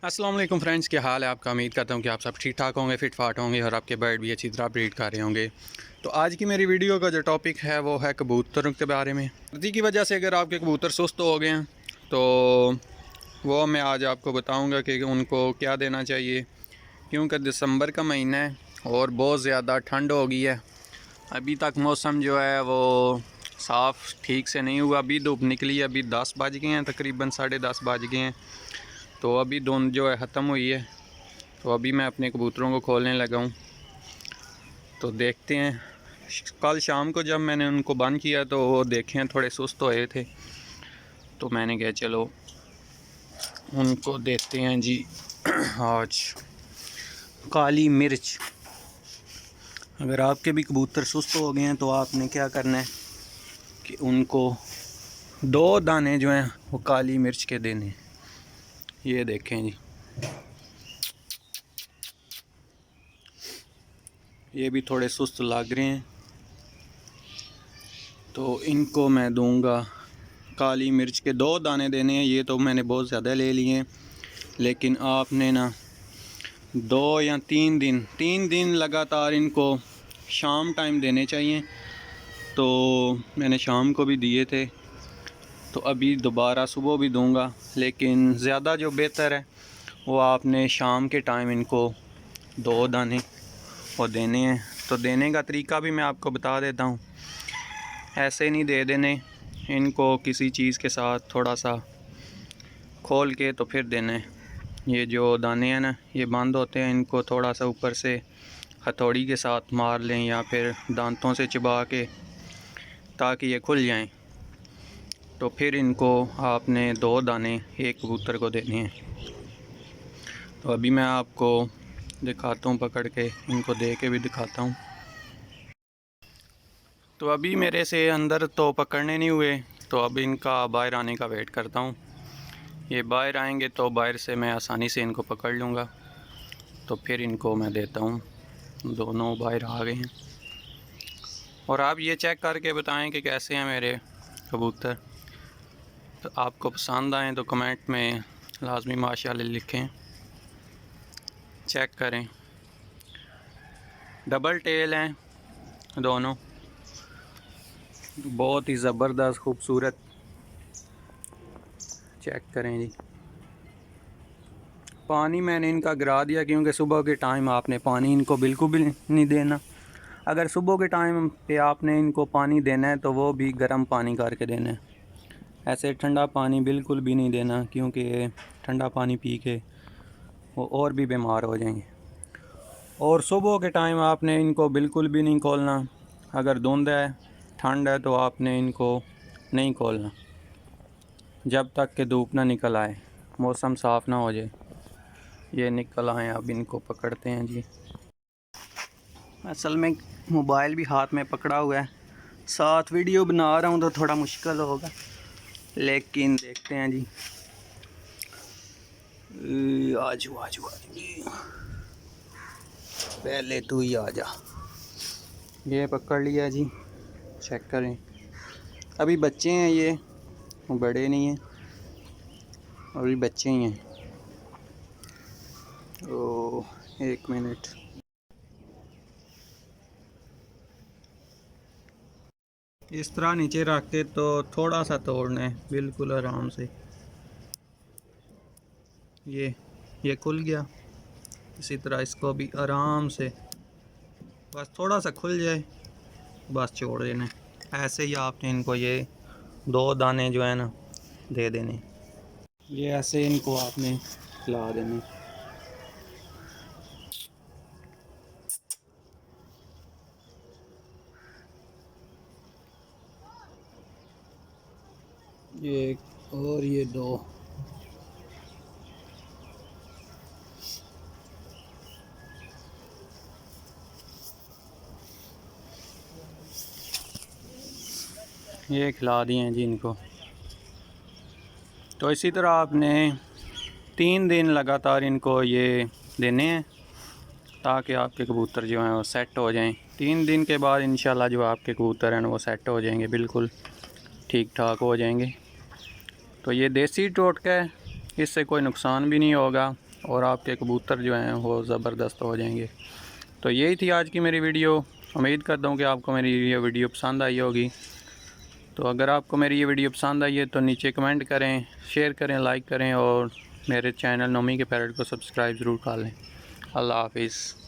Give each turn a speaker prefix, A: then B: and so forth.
A: अस्सलाम वालेकुम फ्रेंड्स, क्या हाल है आपका। उम्मीद करता हूँ कि आप सब ठीक ठाक होंगे, फिट फाट होंगे और आपके बर्ड भी अच्छी तरह ब्रीड कर रहे होंगे। तो आज की मेरी वीडियो का जो टॉपिक है वो है कबूतरों के बारे में। सर्दी की वजह से अगर आपके कबूतर सुस्त हो गए हैं तो वो मैं आज आपको बताऊँगा कि उनको क्या देना चाहिए, क्योंकि दिसंबर का महीना है और बहुत ज़्यादा ठंड हो गई है। अभी तक मौसम जो है वो साफ़ ठीक से नहीं हुआ। अभी धूप निकली है, अभी 10 बज गए हैं, तकरीबन 10:30 बज गए हैं। तो अभी धुंध जो है ख़त्म हुई है। तो अभी मैं अपने कबूतरों को खोलने लगा हूँ। तो देखते हैं। कल शाम को जब मैंने उनको बंद किया तो वो देखें थोड़े सुस्त हुए थे, तो मैंने कहा चलो उनको देते हैं जी आज काली मिर्च। अगर आपके भी कबूतर सुस्त हो गए हैं तो आपने क्या करना है कि उनको 2 दाने जो हैं वो काली मिर्च के देने। ये देखें जी, ये भी थोड़े सुस्त लग रहे हैं, तो इनको मैं दूंगा काली मिर्च के 2 दाने देने हैं। ये तो मैंने बहुत ज़्यादा ले लिए हैं, लेकिन आपने ना 2 या 3 दिन लगातार इनको शाम टाइम देने चाहिए। तो मैंने शाम को भी दिए थे, तो अभी दोबारा सुबह भी दूंगा, लेकिन ज़्यादा जो बेहतर है वो आपने शाम के टाइम इनको 2 दाने वो देने हैं। तो देने का तरीका भी मैं आपको बता देता हूँ। ऐसे नहीं दे देने, इनको किसी चीज़ के साथ थोड़ा सा खोल के तो फिर देने। ये जो दाने हैं ना, ये बंद होते हैं, इनको थोड़ा सा ऊपर से हथौड़ी के साथ मार लें या फिर दांतों से चिबा के, ताकि ये खुल जाएं। तो फिर इनको आपने 2 दाने एक कबूतर को देने हैं। तो अभी मैं आपको दिखाता हूँ, पकड़ के इनको दे के भी दिखाता हूँ। तो अभी मेरे से अंदर तो पकड़ने नहीं हुए, तो अब इनका बाहर आने का वेट करता हूँ। ये बाहर आएंगे तो बाहर से मैं आसानी से इनको पकड़ लूँगा। तो फिर इनको मैं देता हूँ। दोनों बाहर आ गए हैं। और आप ये चेक करके बताएं कि कैसे हैं मेरे कबूतर। तो आपको पसंद आए तो कमेंट में लाजमी माशाल्लाह लिखें। चेक करें, डबल टेल हैं दोनों, बहुत ही ज़बरदस्त खूबसूरत। चेक करें जी। पानी मैंने इनका गिरा दिया, क्योंकि सुबह के टाइम आपने पानी इनको बिल्कुल भी नहीं देना। अगर सुबह के टाइम पे आपने इनको पानी देना है तो वो भी गर्म पानी करके देना है। ऐसे ठंडा पानी बिल्कुल भी नहीं देना, क्योंकि ठंडा पानी पी के वो और भी बीमार हो जाएंगे। और सुबह के टाइम आपने इनको बिल्कुल भी नहीं खोलना। अगर धुंध है, ठंड है, तो आपने इनको नहीं खोलना जब तक कि धूप ना निकल आए, मौसम साफ़ ना हो जाए। ये निकल आए, अब इनको पकड़ते हैं जी। असल में मोबाइल भी हाथ में पकड़ा हुआ है, साथ वीडियो बना रहा हूँ तो थोड़ा मुश्किल होगा, लेकिन देखते हैं जी। आजू आजू आजू, पहले तू ही आ जा। ये पकड़ लिया जी। चेक करें, अभी बच्चे हैं, ये बड़े नहीं हैं, अभी बच्चे ही हैं। ओ 1 मिनट। इस तरह नीचे रख के तो थोड़ा सा तोड़ना है, बिल्कुल आराम से। ये खुल गया। इसी तरह इसको भी आराम से, बस थोड़ा सा खुल जाए, बस छोड़ देना है। ऐसे ही आपने इनको ये 2 दाने जो है ना दे देने। ये ऐसे इनको आपने खिला देने। ये एक और ये 2। ये खिला दिए हैं जी इनको। तो इसी तरह आपने 3 दिन लगातार इनको ये देने हैं, ताकि आपके कबूतर जो हैं वो सेट हो जाएं। 3 दिन के बाद इंशाल्लाह जो आपके कबूतर हैं वो सेट हो जाएंगे, बिल्कुल ठीक ठाक हो जाएंगे। तो ये देसी टोटका है, इससे कोई नुकसान भी नहीं होगा। और आपके कबूतर जो हैं वो ज़बरदस्त हो जाएंगे। तो यही थी आज की मेरी वीडियो। उम्मीद करता हूँ कि आपको मेरी ये वीडियो पसंद आई होगी। तो अगर आपको मेरी ये वीडियो पसंद आई है तो नीचे कमेंट करें, शेयर करें, लाइक करें और मेरे चैनल नोमी के पैरट को सब्सक्राइब ज़रूर कर लें। अल्लाह हाफिज़।